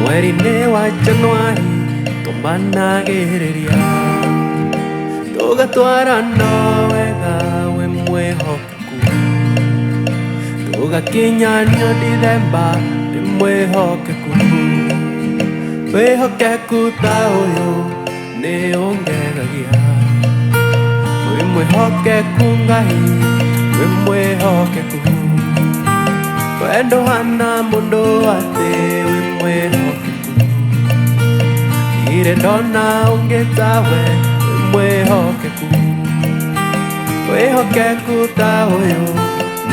Mweri-ini wa Januari tũmanagereria tũgatwarana wega we mwĩhokeku tũgakinyania Dithemba ndĩ mwĩhokeku wĩhokeku ta ũyũ nĩ ũngegagia wĩ mwĩhokeku Ngai wĩ mwĩhokeku wendo hana mũndũ atĩ wĩ mwĩhokeku ire ndona ũngĩ tawe wĩ mwĩhokeku wĩhokeku ta ũyũ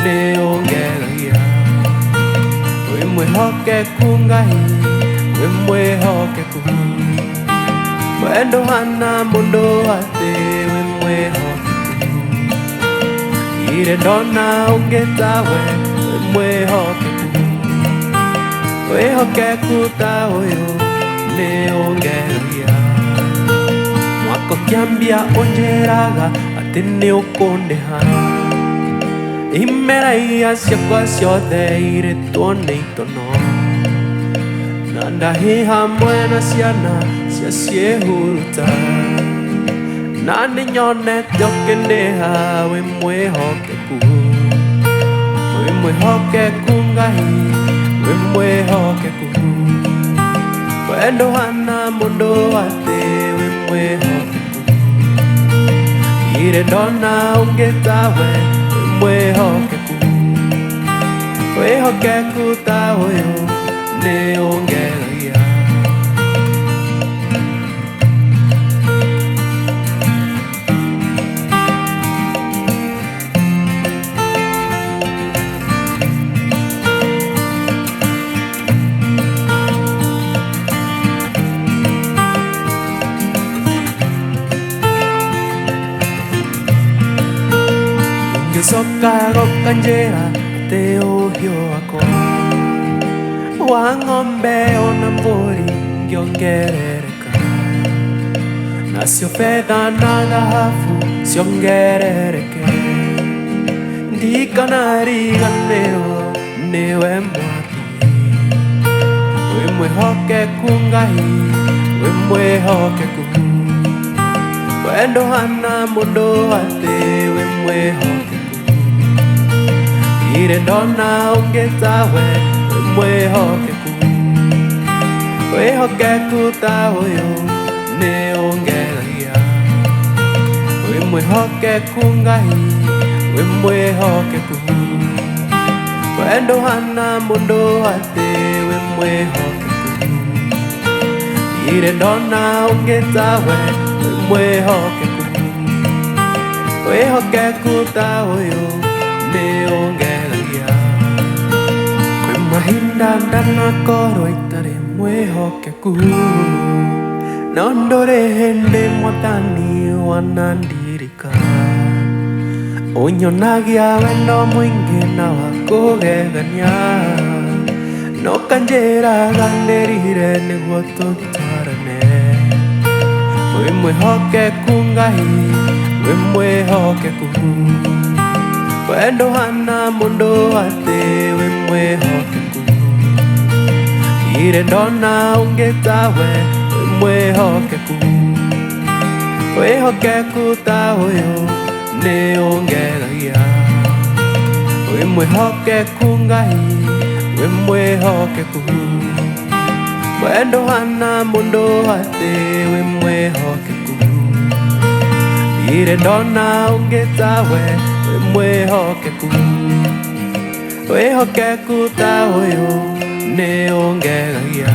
nĩ ũngegagia wĩ mwĩhokeku Ngai wĩ mwĩhokeku wendo hana mũndũ atĩ wĩ mwĩhokeku ire ndona ũngĩ tawe wĩ mwĩhokeku wĩhokeku ta ũyũ nĩ ũngegagia mwaka ũkĩambia ũnjĩraga atĩ nĩ ũkũndĩha imera iria ciakwa ciothe irĩtwo nĩ itono na ndahĩ hamwe na ciana cia ciĩhuruta na nĩ nyonete ũkĩndĩha wĩ mwĩhokeku wĩ mwĩhokeku Ngai wĩ mwĩhokeku wendo hana mũndũ atĩ wĩ mwĩhokeku ire ndona ũngĩ tawe wĩ mwĩhokeku wĩhokeku ta ũyũ nĩ ũngegagia Ngĩcoka goka njĩra atĩ ũhiũ wakwa wa ng'ombe ona mbũri ngĩongerereka nacio betha na thahabu ciongerereke ndikanariganĩrwo nĩwe Mwathi wĩ mwĩhokeku Ngai wĩ mwĩhokeku wendo hana mũndũ atĩ wĩ mwĩhokeku ire ndona ũngĩ tawe wĩ mwĩhokeku wĩhokeku ta ũyũ nĩ ũngegagia wĩ mwĩhokeku Ngai wĩ mwĩhokeku wendo hana mũndũ atĩ wĩ mwĩhokeku ire ndona ũngĩ tawe wĩ mwĩhokeku wĩhokeku ta ũyũ nĩ ũngegagia kwĩ mahinda ndanakorwo itarĩ mwĩhokeku no ndũrĩ hĩndĩ Mwathani wanandirikana ũnyonagia wendo mũingĩ na wa kũgegania no kanjĩraga ndĩrire nĩguo tũtwarane wĩ mwĩhokeku Ngai wĩ mwĩhokeku wendo hana mũndũ atĩ wĩ mwĩhokeku ire ndona ũngĩ tawe wĩ mwĩhokeku wĩhokeku ta ũyũ nĩ ũngegagia wĩ mwĩhokeku Ngai wĩ mwĩhokeku wendo hana mũndũ atĩ wĩ mwĩhokeku ire ndona ũngĩ tawe wĩ mwĩhokeku wĩhokeku ta ũyũ nĩ ũngegagia